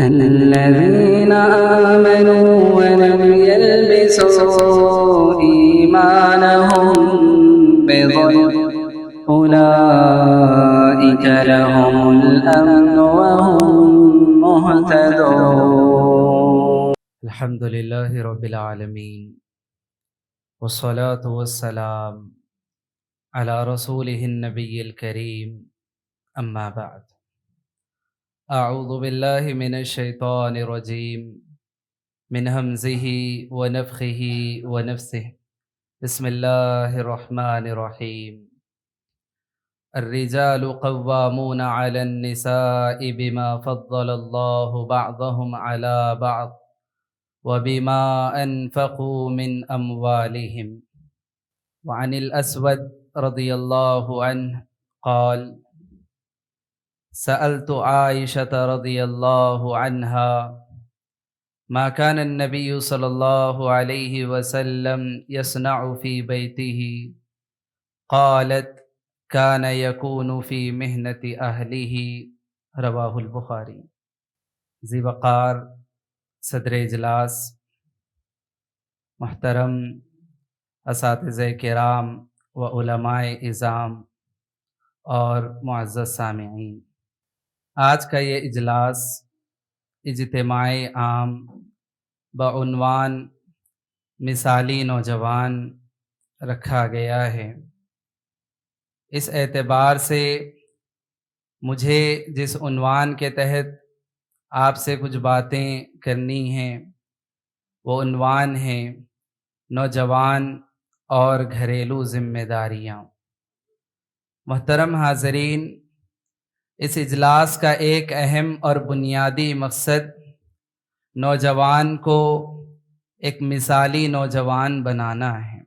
الذين آمنوا ولم يلبسوا إيمانهم بظلم أولئك لهم الأمن وهم مهتدون. الحمد لله رب العالمين والصلاة والسلام على رسوله النبي الكريم أما بعد. أعوذ بالله من الشيطان الرجيم من همزه ونفخه ونفثه. بسم الله الرحمن الرحيم. الرجال قوامون على النساء بما فضل الله بعضهم على بعض وبما أنفقوا من أموالهم. وعن الأسود رضي الله عنه قال: سألت عائشة رضي الله عنها ما كان النبي صلى الله عليه وسلم يصنع في بيته؟ قالت: كان يكون في مهنة أهله. رواہ البخاری. ذی وقار صدر اجلاس، محترم اساتذہ کرام و علماء اعظام اور معزز سامعین، آج کا یہ اجلاس اجتماع عام بعنوان مثالی نوجوان رکھا گیا ہے۔ اس اعتبار سے مجھے جس عنوان کے تحت آپ سے کچھ باتیں کرنی ہیں وہ عنوان ہے نوجوان اور گھریلو ذمہ داریاں۔ محترم حاضرین، اس اجلاس کا ایک اہم اور بنیادی مقصد نوجوان کو ایک مثالی نوجوان بنانا ہے،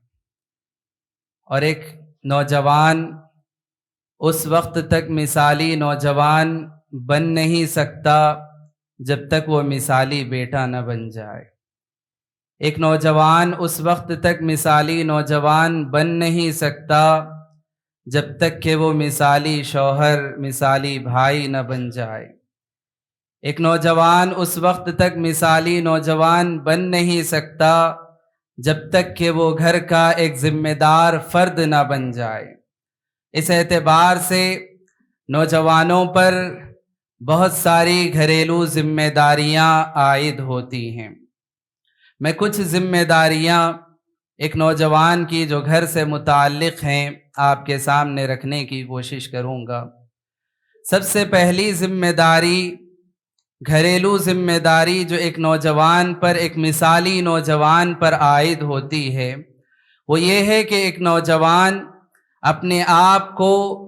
اور ایک نوجوان اس وقت تک مثالی نوجوان بن نہیں سکتا جب تک وہ مثالی بیٹا نہ بن جائے۔ ایک نوجوان اس وقت تک مثالی نوجوان بن نہیں سکتا جب تک کہ وہ مثالی شوہر، مثالی بھائی نہ بن جائے۔ ایک نوجوان اس وقت تک مثالی نوجوان بن نہیں سکتا جب تک کہ وہ گھر کا ایک ذمہ دار فرد نہ بن جائے۔ اس اعتبار سے نوجوانوں پر بہت ساری گھریلو ذمہ داریاں عائد ہوتی ہیں۔ میں کچھ ذمہ داریاں ایک نوجوان کی جو گھر سے متعلق ہیں آپ کے سامنے رکھنے کی کوشش کروں گا۔ سب سے پہلی ذمہ داری، گھریلو ذمہ داری جو ایک نوجوان پر، ایک مثالی نوجوان پر عائد ہوتی ہے، وہ یہ ہے کہ ایک نوجوان اپنے آپ کو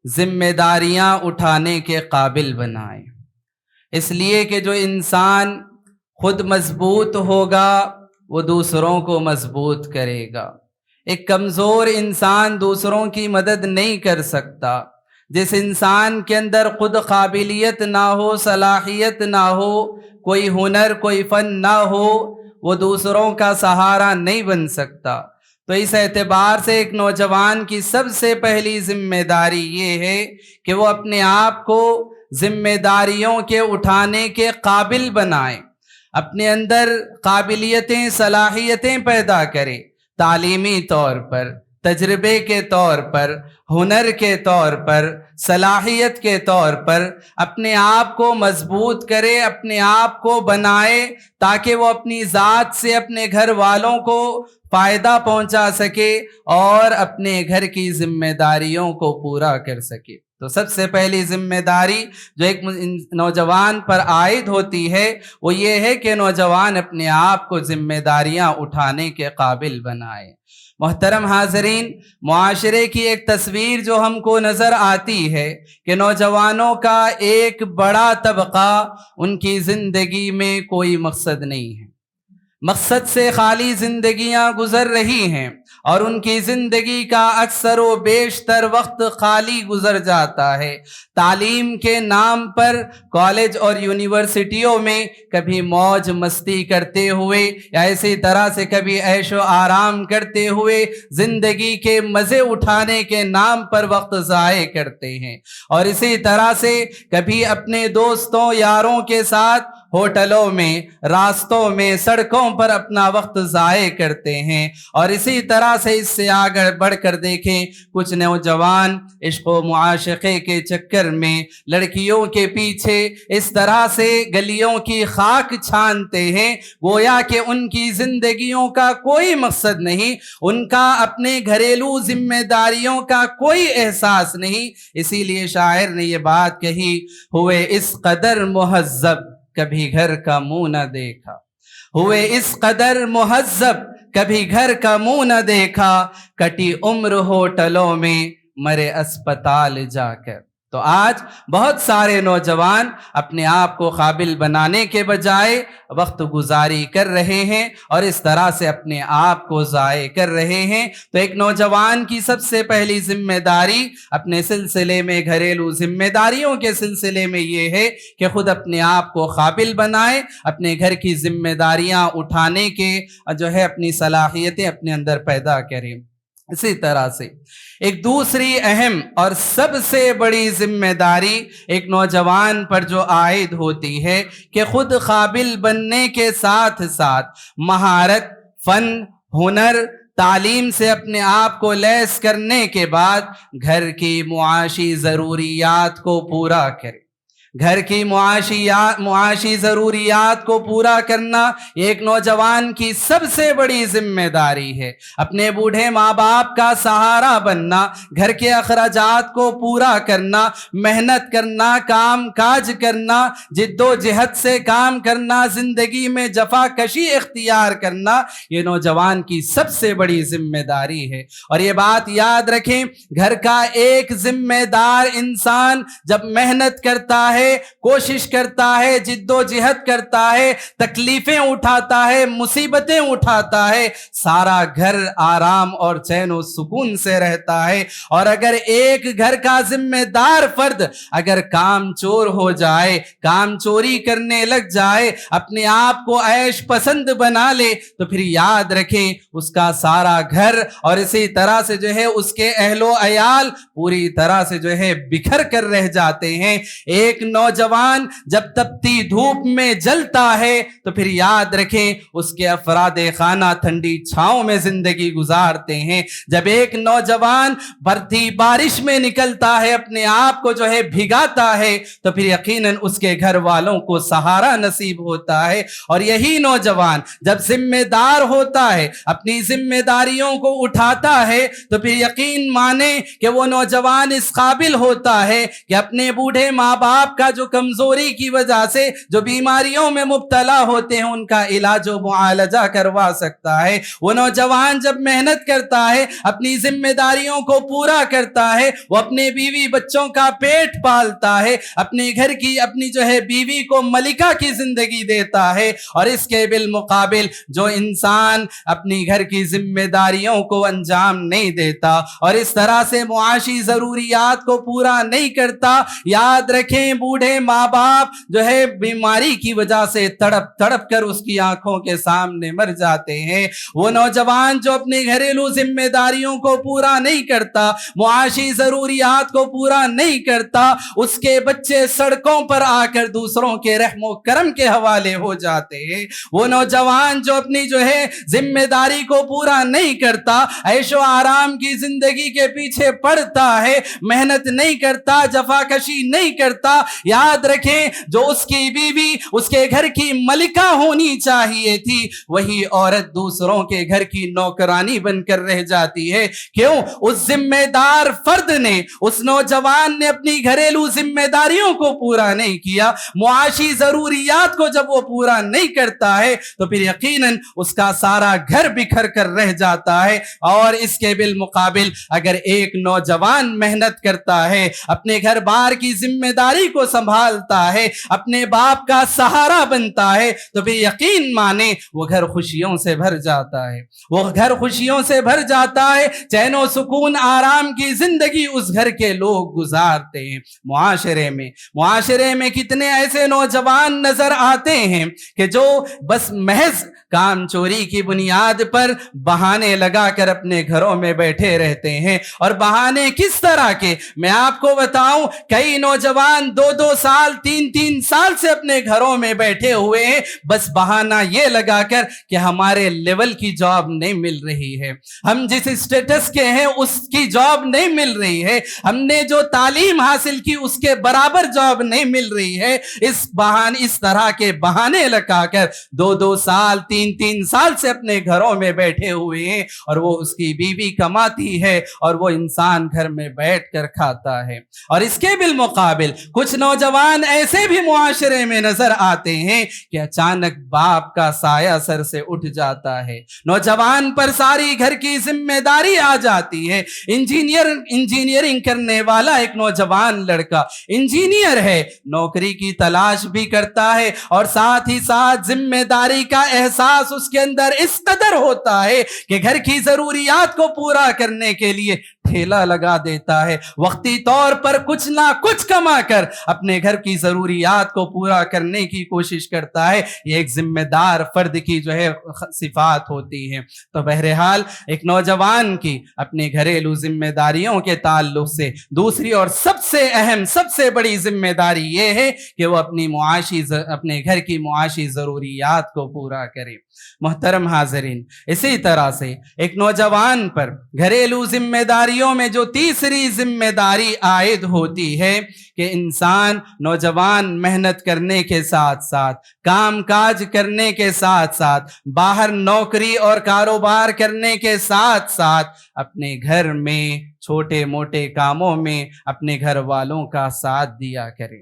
ذمہ داریاں اٹھانے کے قابل بنائے۔ اس لیے کہ جو انسان خود مضبوط ہوگا وہ دوسروں کو مضبوط کرے گا۔ ایک کمزور انسان دوسروں کی مدد نہیں کر سکتا۔ جس انسان کے اندر خود قابلیت نہ ہو، صلاحیت نہ ہو، کوئی ہنر، کوئی فن نہ ہو، وہ دوسروں کا سہارا نہیں بن سکتا۔ تو اس اعتبار سے ایک نوجوان کی سب سے پہلی ذمہ داری یہ ہے کہ وہ اپنے آپ کو ذمہ داریوں کے اٹھانے کے قابل بنائے، اپنے اندر قابلیتیں، صلاحیتیں پیدا کرے، تعلیمی طور پر، تجربے کے طور پر، ہنر کے طور پر، صلاحیت کے طور پر اپنے آپ کو مضبوط کرے، اپنے آپ کو بنائے، تاکہ وہ اپنی ذات سے اپنے گھر والوں کو فائدہ پہنچا سکے اور اپنے گھر کی ذمہ داریوں کو پورا کر سکے۔ تو سب سے پہلی ذمہ داری جو ایک نوجوان پر عائد ہوتی ہے وہ یہ ہے کہ نوجوان اپنے آپ کو ذمہ داریاں اٹھانے کے قابل بنائے۔ محترم حاضرین، معاشرے کی ایک تصویر جو ہم کو نظر آتی ہے کہ نوجوانوں کا ایک بڑا طبقہ، ان کی زندگی میں کوئی مقصد نہیں ہے، مقصد سے خالی زندگیاں گزر رہی ہیں، اور ان کی زندگی کا اکثر و بیشتر وقت خالی گزر جاتا ہے۔ تعلیم کے نام پر کالج اور یونیورسٹیوں میں کبھی موج مستی کرتے ہوئے یا اسی طرح سے کبھی عیش و آرام کرتے ہوئے زندگی کے مزے اٹھانے کے نام پر وقت ضائع کرتے ہیں، اور اسی طرح سے کبھی اپنے دوستوں یاروں کے ساتھ ہوٹلوں میں، راستوں میں، سڑکوں پر اپنا وقت ضائع کرتے ہیں۔ اور اسی طرح سے اس سے آگے بڑھ کر دیکھیں، کچھ نوجوان عشق و معاشقے کے چکر میں لڑکیوں کے پیچھے اس طرح سے گلیوں کی خاک چھانتے ہیں گویا کہ ان کی زندگیوں کا کوئی مقصد نہیں، ان کا اپنے گھریلو ذمہ داریوں کا کوئی احساس نہیں۔ اسی لیے شاعر نے یہ بات کہی، ہوئے اس قدر مہذب کبھی گھر کا منہ نہ دیکھا، ہوئے اس قدر مہذب کبھی گھر کا منہ نہ دیکھا، کٹی عمر ہوٹلوں میں مرے اسپتال جا کر۔ تو آج بہت سارے نوجوان اپنے آپ کو قابل بنانے کے بجائے وقت گزاری کر رہے ہیں اور اس طرح سے اپنے آپ کو ضائع کر رہے ہیں۔ تو ایک نوجوان کی سب سے پہلی ذمہ داری اپنے سلسلے میں، گھریلو ذمہ داریوں کے سلسلے میں یہ ہے کہ خود اپنے آپ کو قابل بنائے، اپنے گھر کی ذمہ داریاں اٹھانے کے اپنی صلاحیتیں اپنے اندر پیدا کریں۔ اسی طرح سے ایک دوسری اہم اور سب سے بڑی ذمہ داری ایک نوجوان پر جو عائد ہوتی ہے کہ خود قابل بننے کے ساتھ ساتھ مہارت، فن، ہنر، تعلیم سے اپنے آپ کو لیس کرنے کے بعد گھر کی معاشی ضروریات کو پورا کرے۔ گھر کی معاشی ضروریات کو پورا کرنا ایک نوجوان کی سب سے بڑی ذمہ داری ہے۔ اپنے بوڑھے ماں باپ کا سہارا بننا، گھر کے اخراجات کو پورا کرنا، محنت کرنا، کام کاج کرنا، جد و جہد سے کام کرنا، زندگی میں جفا کشی اختیار کرنا، یہ نوجوان کی سب سے بڑی ذمہ داری ہے۔ اور یہ بات یاد رکھیں، گھر کا ایک ذمہ دار انسان جب محنت کرتا ہے، کوشش کرتا ہے، جد و جہد کرتا ہے، تکلیفیں اٹھاتا ہے، مصیبتیں اٹھاتا ہے، سارا گھر آرام اور چین و سکون سے رہتا ہے۔ اور اگر ایک گھر کا ذمہ دار فرد اگر کام چور ہو جائے، کام چوری کرنے لگ جائے، اپنے آپ کو عیش پسند بنا لے، تو پھر یاد رکھیں اس کا سارا گھر اور اسی طرح سے اس کے اہل و عیال پوری طرح سے بکھر کر رہ جاتے ہیں۔ ایک نوجوان جب تپتی دھوپ میں جلتا ہے تو پھر یاد رکھیں اس کے افراد خانہ ٹھنڈی چھاؤں میں زندگی گزارتے ہیں۔ جب ایک نوجوان برتی بارش میں نکلتا ہے، اپنے آپ کو بھگاتا ہے، تو پھر یقیناً اس کے گھر والوں کو سہارا نصیب ہوتا ہے۔ اور یہی نوجوان جب ذمہ دار ہوتا ہے، اپنی ذمہ داریوں کو اٹھاتا ہے، تو پھر یقین مانے کہ وہ نوجوان اس قابل ہوتا ہے کہ اپنے بوڑھے ماں باپ کا جو کمزوری کی وجہ سے جو بیماریوں میں مبتلا ہوتے ہیں ان کا علاج و معالجہ کروا سکتا ہے۔ وہ نوجوان جب محنت کرتا ہے، اپنی ذمہ داریوں کو پورا کرتا ہے، وہ اپنے بیوی بچوں کا پیٹ پالتا ہے، اپنے گھر کی اپنی بیوی کو ملکہ کی زندگی دیتا ہے۔ اور اس کے بالمقابل جو انسان اپنی گھر کی ذمہ داریوں کو انجام نہیں دیتا اور اس طرح سے معاشی ضروریات کو پورا نہیں کرتا، یاد رکھیں بوڑھے ماں باپ بیماری کی وجہ سے تڑپ تڑپ کر اس کی آنکھوں کے سامنے مر جاتے ہیں۔ وہ نوجوان جو اپنی گھریلو ذمہ داریوں کو پورا نہیں کرتا، معاشی ضروریات کو پورا نہیں کرتا، اس کے بچے سڑکوں پر آ کر دوسروں کے رحم و کرم کے حوالے ہو جاتے ہیں۔ وہ نوجوان جو اپنی ذمہ داری کو پورا نہیں کرتا، عیش و آرام کی زندگی کے پیچھے پڑتا ہے، محنت نہیں کرتا، جفا کشی نہیں کرتا، یاد رکھیں جو اس کی بیوی اس کے گھر کی ملکہ ہونی چاہیے تھی، وہی عورت دوسروں کے گھر کی نوکرانی بن کر رہ جاتی ہے۔ کیوں؟ اس ذمہ دار فرد نے، اس نوجوان نے اپنی گھریلو ذمہ داریوں کو پورا نہیں کیا، معاشی ضروریات کو جب وہ پورا نہیں کرتا ہے تو پھر یقیناً اس کا سارا گھر بکھر کر رہ جاتا ہے۔ اور اس کے بالمقابل اگر ایک نوجوان محنت کرتا ہے، اپنے گھر بار کی ذمہ داری کو سنبھالتا ہے، اپنے باپ کا سہارا بنتا ہے، تو پھر یقین مانے وہ گھر خوشیوں سے بھر جاتا ہے، وہ گھر خوشیوں سے بھر جاتا ہے، چین و سکون آرام کی زندگی اس گھر کے لوگ گزارتے ہیں۔ معاشرے میں کتنے ایسے نوجوان نظر آتے ہیں کہ جو بس محض کام چوری کی بنیاد پر بہانے لگا کر اپنے گھروں میں بیٹھے رہتے ہیں۔ اور بہانے کس طرح کے؟ میں آپ کو بتاؤں، کئی نوجوان 2 2 سال 3 سال سے اپنے گھروں میں بیٹھے ہوئے ہیں، بس بہانہ یہ لگا کر کہ ہمارے لیول کی جاب نہیں مل رہی ہے، ہم جس اسٹیٹس کے ہیں اس کی جاب نہیں مل رہی ہے، ہم نے جو تعلیم حاصل کی اس کے برابر جاب نہیں مل رہی ہے۔ اس طرح کے بہانے لگا کر 2 سال 3 سال سے اپنے گھروں میں بیٹھے ہوئے ہیں، اور وہ اس کی بیوی کماتی ہے اور وہ انسان گھر میں بیٹھ کر کھاتا ہے۔ اور اس کے بالمقابل کچھ نوجوان ایسے بھی معاشرے میں نظر آتے ہیں کہ اچانک باپ کا سایہ سر سے اٹھ جاتا ہے، نوجوان پر ساری گھر کی ذمہ داری آ جاتی ہے۔ انجینئرنگ کرنے والا ایک نوجوان لڑکا انجینئر ہے، نوکری کی تلاش بھی کرتا ہے، اور ساتھ ہی ساتھ ذمہ داری کا احساس اس کے اندر اس قدر ہوتا ہے کہ گھر کی ضروریات کو پورا کرنے کے لیے ٹھیلا لگا دیتا ہے، وقتی طور پر کچھ نہ کچھ کما کر اپنے گھر کی ضروریات کو پورا کرنے کی کوشش کرتا ہے۔ یہ ایک ذمہ دار فرد کی جو ہے صفات ہوتی ہے۔ تو بہرحال ایک نوجوان کی اپنے گھریلو ذمہ داریوں کے تعلق سے دوسری اور سب سے اہم سب سے بڑی ذمہ داری یہ ہے کہ وہ اپنے گھر کی معاشی ضروریات کو پورا کرے۔ محترم حاضرین، اسی طرح سے ایک نوجوان پر گھریلو ذمہ داریوں میں جو تیسری ذمہ داری عائد ہوتی ہے کہ نوجوان محنت کرنے کے ساتھ ساتھ کام کاج کرنے کے ساتھ ساتھ باہر نوکری اور کاروبار کرنے کے ساتھ ساتھ اپنے گھر میں چھوٹے موٹے کاموں میں اپنے گھر والوں کا ساتھ دیا کرے۔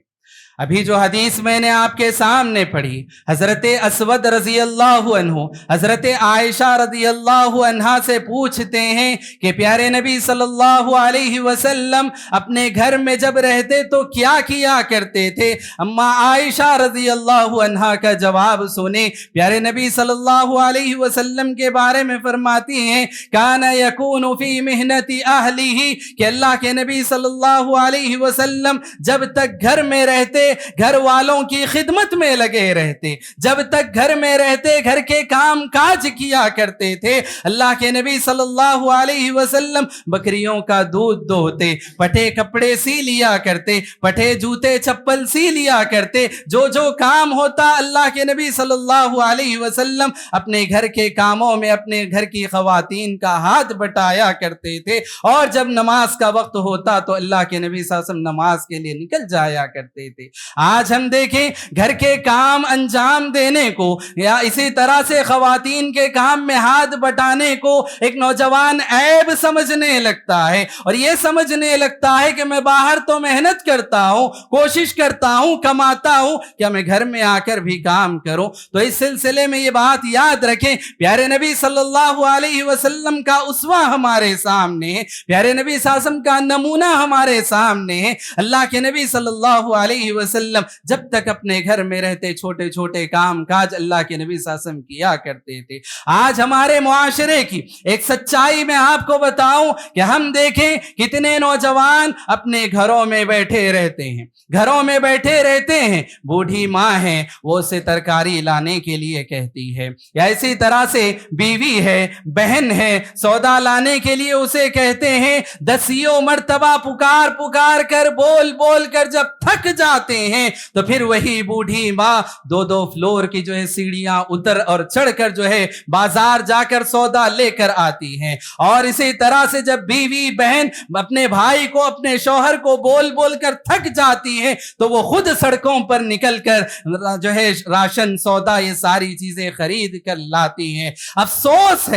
ابھی جو حدیث میں نے آپ کے سامنے پڑھی، حضرت اسود رضی اللہ عنہ حضرت عائشہ رضی اللہ عنہا سے پوچھتے ہیں کہ پیارے نبی صلی اللہ علیہ وسلم اپنے گھر میں جب رہتے تو کیا کیا کرتے تھے؟ اما عائشہ رضی اللہ عنہا کا جواب سنیں۔ پیارے نبی صلی اللہ علیہ وسلم کے بارے میں فرماتی ہیں کان یکون فی محنت اہلہ، کہ اللہ کے نبی صلی اللہ علیہ وسلم جب تک گھر میں رہتے گھر والوں کی خدمت میں لگے رہتے، جب تک گھر میں رہتے گھر کے کام کاج کیا کرتے تھے۔ اللہ کے نبی صلی اللہ علیہ وسلم بکریوں کا دودھ دوہتے، پٹھے کپڑے سی لیا کرتے، پٹھے جوتے چپل سی لیا کرتے، جو کام ہوتا اللہ کے نبی صلی اللہ علیہ وسلم اپنے گھر کے کاموں میں اپنے گھر کی خواتین کا ہاتھ بٹایا کرتے تھے، اور جب نماز کا وقت ہوتا تو اللہ کے نبی صلی اللہ علیہ وسلم نماز کے لیے نکل جایا کرتے تھے۔ آج ہم دیکھیں گھر کے کام انجام دینے کو یا اسی طرح سے خواتین کے کام میں ہاتھ بٹانے کو ایک نوجوان عیب سمجھنے لگتا ہے، اور یہ سمجھنے لگتا ہے کہ میں باہر تو محنت کرتا ہوں، کوشش کرتا ہوں، کماتا ہوں، کیا میں گھر میں آ کر بھی کام کروں؟ تو اس سلسلے میں یہ بات یاد رکھیں، پیارے نبی صلی اللہ علیہ وسلم کا اسوہ ہمارے سامنے ہے، پیارے نبی صلی اللہ علیہ وسلم کا نمونہ ہمارے سامنے ہے۔ اللہ کے نبی صلی اللہ علیہ وسلم جب تک اپنے گھر میں رہتے چھوٹے چھوٹے کام کاج اللہ کے نبی صلی اللہ علیہ وسلم کیا کرتے تھے۔ آج ہمارے معاشرے کی ایک سچائی میں آپ کو بتاؤں کہ ہم دیکھیں کتنے نوجوان اپنے گھروں میں بیٹھے رہتے ہیں، گھروں میں بیٹھے رہتے ہیں، بوڑھی ماں ہے وہ اسے ترکاری لانے کے لیے کہتی ہے، یا اسی طرح سے بیوی ہے، بہن ہے، سودا لانے کے لیے اسے کہتے ہیں، 10 مرتبہ پکار کر بول کر جب تھک جاتے ہیں تو پھر وہی بوڑھی ماں 2 فلور کی جو ہے سیڑھیاں اتر اور چڑھ کر جو ہے بازار جا کر سودا لے کر آتی ہیں۔ اور اسی طرح سے جب بیوی بہن اپنے بھائی کو اپنے شوہر کو بول کر تھک جاتی ہے تو وہ خود سڑکوں پر نکل کر جو ہے راشن سودا یہ ساری چیزیں خرید کر لاتی ہیں۔ افسوس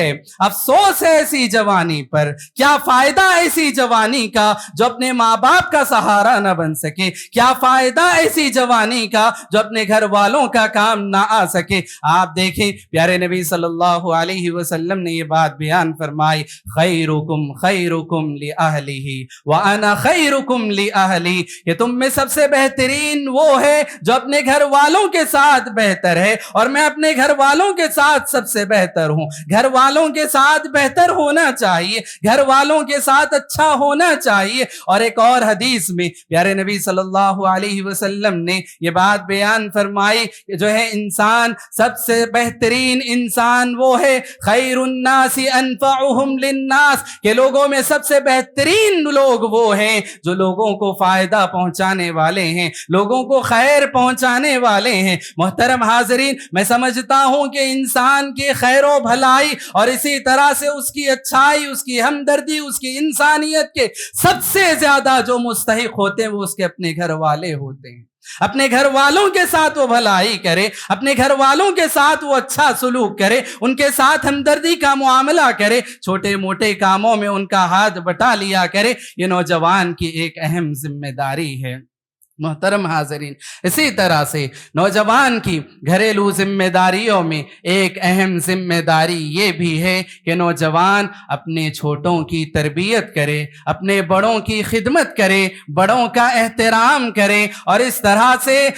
ہے ایسی جوانی پر، کیا فائدہ ایسی جوانی کا جو اپنے ماں باپ کا سہارا نہ بن سکے؟ کیا فائدہ ایسی جوانی کا جو اپنے گھر والوں کا کام نہ آ سکے؟ آپ دیکھیں پیارے نبی صلی اللہ علیہ وسلم نے یہ بات بیان فرمائی، خیرکم لأہلہ وانا خیرکم لأہلی، کہ تم میں سب سے بہترین وہ ہے جو اپنے گھر والوں کے ساتھ بہتر ہے، اور میں اپنے گھر والوں کے ساتھ سب سے بہتر ہوں۔ گھر والوں کے ساتھ بہتر ہونا چاہیے، گھر والوں کے ساتھ اچھا ہونا چاہیے۔ اور ایک اور حدیث میں پیارے نبی صلی اللہ علیہ وسلم وسلم نے یہ بات بیان فرمائی کہ جو ہے انسان سب سے بہترین انسان وہ ہے خیر الناس انفعهم للناس، کہ لوگوں میں سب سے بہترین لوگ وہ ہیں جو لوگوں کو فائدہ پہنچانے والے ہیں، لوگوں کو خیر پہنچانے والے ہیں۔ محترم حاضرین، میں سمجھتا ہوں کہ انسان کی خیر و بھلائی اور اسی طرح سے اس کی اچھائی، اس کی ہمدردی، اس کی انسانیت کے سب سے زیادہ جو مستحق ہوتے ہیں وہ اس کے اپنے گھر والے ہوتے ہیں۔ اپنے گھر والوں کے ساتھ وہ بھلائی کرے، اپنے گھر والوں کے ساتھ وہ اچھا سلوک کرے، ان کے ساتھ ہمدردی کا معاملہ کرے، چھوٹے موٹے کاموں میں ان کا ہاتھ بٹا لیا کرے۔ یہ نوجوان کی ایک اہم ذمہ داری ہے۔ محترم حاضرین، اسی طرح سے نوجوان کی گھریلو ذمہ داریوں میں ایک اہم ذمہ داری یہ بھی ہے کہ نوجوان اپنے چھوٹوں کی تربیت کرے، اپنے بڑوں کی خدمت کرے، بڑوں کا احترام کرے، اور اس طرح سے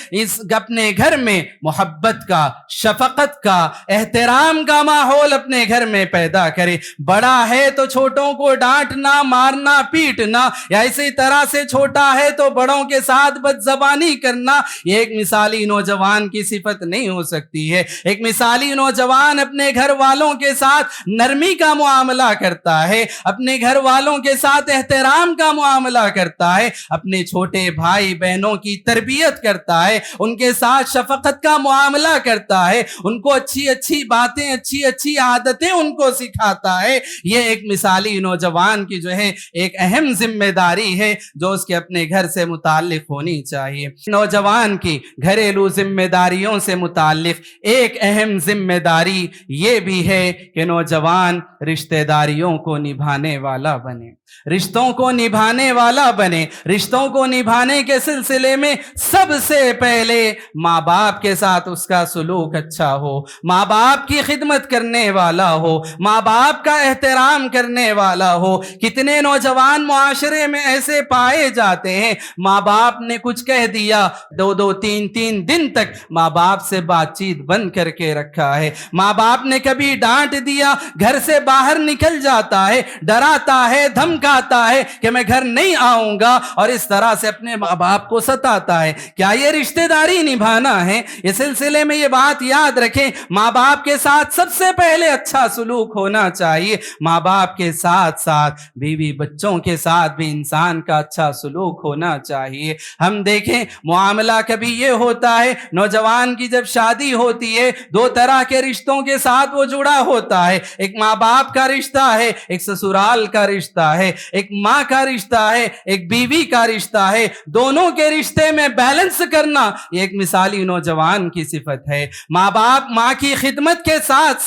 اپنے گھر میں محبت کا، شفقت کا، احترام کا ماحول اپنے گھر میں پیدا کرے۔ بڑا ہے تو چھوٹوں کو ڈانٹنا، مارنا، پیٹنا، یا اسی طرح سے چھوٹا ہے تو بڑوں کے ساتھ بد زبانی کرنا، یہ ایک مثالی نوجوان کی صفت نہیں ہو سکتی ہے۔ ایک مثالی نوجوان اپنے گھر والوں کے ساتھ نرمی کا معاملہ کرتا ہے، اپنے گھر والوں کے ساتھ احترام کا معاملہ کرتا ہے، اپنے چھوٹے بھائی بہنوں کی تربیت کرتا ہے، ان کے ساتھ شفقت کا معاملہ کرتا ہے، ان کو اچھی اچھی باتیں، اچھی اچھی عادتیں ان کو سکھاتا ہے۔ یہ ایک مثالی نوجوان کی جو ہے ایک اہم ذمہ داری ہے جو اس کے اپنے گھر سے متعلق ہونی چاہیے۔ نوجوان کی گھریلو ذمہ داریوں سے متعلق ایک اہم ذمہ داری یہ بھی ہے کہ نوجوان رشتہ داریوں کو نبھانے والا بنے، رشتوں کو نبھانے والا بنے۔ رشتوں کو نبھانے کے سلسلے میں سب سے پہلے ماں باپ کے ساتھ اس کا سلوک اچھا ہو، ماں باپ کی خدمت کرنے والا ہو، ماں باپ کا احترام کرنے والا ہو۔ کتنے نوجوان معاشرے میں ایسے پائے جاتے ہیں، ماں باپ نے کچھ کہہ دیا، دو تین دن تک ماں باپ سے بات چیت بند کر کے رکھا ہے۔ ماں باپ نے کبھی ڈانٹ دیا، گھر سے باہر نکل جاتا ہے، ڈراتا ہے، دھمکاتا ہے کہ میں گھر نہیں آؤں گا، اور اس طرح سے اپنے ماں باپ کو ستاتا ہے۔ کیا یہ رشتہ داری نبھانا ہے؟ اس سلسلے میں یہ بات یاد رکھیں، ماں باپ کے ساتھ سب سے پہلے اچھا سلوک ہونا چاہیے۔ ماں باپ کے ساتھ ساتھ بیوی بچوں کے ساتھ بھی انسان کا اچھا سلوک ہونا چاہیے۔ ہم دیکھیں معاملہ کبھی یہ ہوتا ہے، نوجوان کی جب شادی ہوتی ہے دو طرح کے رشتوں کے ساتھ وہ جڑا ہوتا ہے، ایک ماں باپ کا رشتہ ہے، ایک سسرال کا رشتہ ہے، ایک ماں کا رشتہ ہے، ایک بیوی کا رشتہ ہے۔ دونوں کے رشتے میں بیلنس کرنا یہ ایک مثالی نوجوان کی صفت ہے۔ ماں باپ ماں کی خدمت کے ساتھ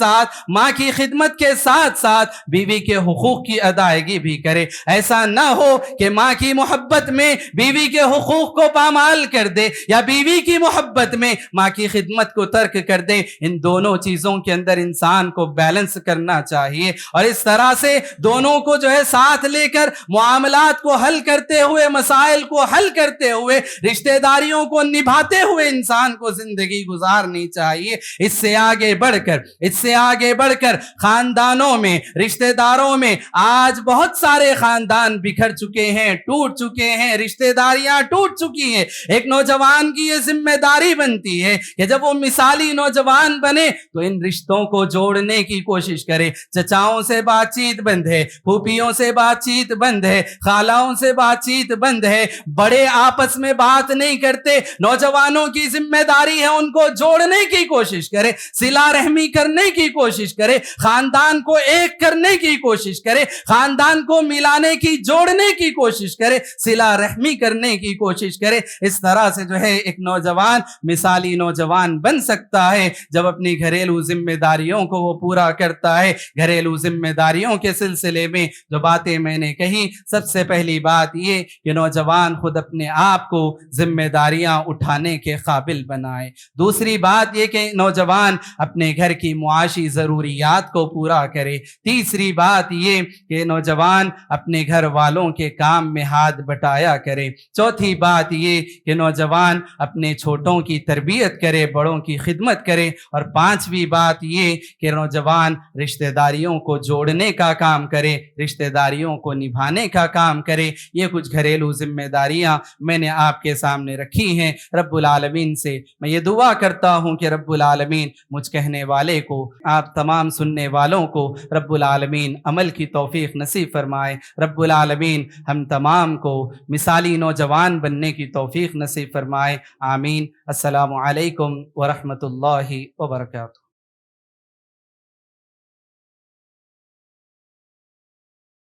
ساتھ بیوی کے حقوق کی ادائیگی بھی کرے۔ ایسا نہ ہو کہ ماں کی محبت میں بیوی کے حقوق کو پامال کر دے، یا بیوی کی محبت میں ماں کی خدمت کو ترک کر دے۔ ان دونوں چیزوں کے اندر انسان کو بیلنس کرنا چاہیے، اور اس طرح سے دونوں کو جو ہے ساتھ لے کر معاملات کو حل کرتے ہوئے، مسائل کو حل کرتے ہوئے، رشتہ داریوں کو نبھاتے ہوئے انسان کو زندگی گزارنی چاہیے۔ اس سے آگے بڑھ کر خاندانوں میں، رشتہ داروں میں آج بہت سارے خاندان بکھر چکے ہیں، ٹوٹ چکے ہیں، رشتہ داریاں ٹوٹ چکی ہیں۔ ایک نوجوان کی یہ ذمہ داری بنتی ہے کہ جب وہ مثالی نوجوان بنے تو ان رشتوں کو جوڑنے کی کوشش کرے۔ چچاؤں سے بات چیت بند ہے، پھوپھیوں سے بات چیت بند ہے، خالاؤں سے بات چیت بند ہے، بڑے آپس میں بات نہیں کرتے۔ نوجوانوں کی ذمہ داری ہے ان کو جوڑنے کی کوشش کرے، صلہ رحمی کرنے کی کوشش کرے، خاندان کو ایک کرنے کی کوشش کرے، خاندان کو ملانے کی، جوڑنے کی کوشش کرے، صلہ رحمی کرنے کی کوشش کرے۔ اس طرح سے جو ہے ایک نوجوان مثالی نوجوان بن سکتا ہے جب اپنی گھریلو ذمہ داریوں کو وہ پورا کرتا ہے۔ گھریلو ذمہ داریوں کے سلسلے میں جو باتیں میں نے کہی، سب سے پہلی بات یہ کہ نوجوان خود اپنے آپ کو ذمہ داریاں اٹھانے کے قابل بنائے۔ دوسری بات یہ کہ نوجوان اپنے گھر کی معاشی ضروریات کو پورا کرے۔ تیسری بات یہ کہ نوجوان اپنے گھر والوں کے کام میں ہاتھ بٹایا کرے۔ چوتھی بات بات یہ کہ نوجوان اپنے چھوٹوں کی تربیت کرے، بڑوں کی خدمت کرے، اور پانچویں بات یہ کہ نوجوان رشتہ داریوں کو جوڑنے کا کام کرے، رشتہ داریوں کو نبھانے کا کام کرے۔ یہ کچھ گھریلو ذمہ داریاں میں نے آپ کے سامنے رکھی ہیں۔ رب العالمین سے میں یہ دعا کرتا ہوں کہ رب العالمین مجھ کہنے والے کو، آپ تمام سننے والوں کو رب العالمین عمل کی توفیق نصیب فرمائے۔ رب العالمین ہم تمام کو مثالی نوجوان بننے کی توفیق نصیب فرمائے، آمین۔ السلام علیکم ورحمۃ اللہ وبرکاتہ۔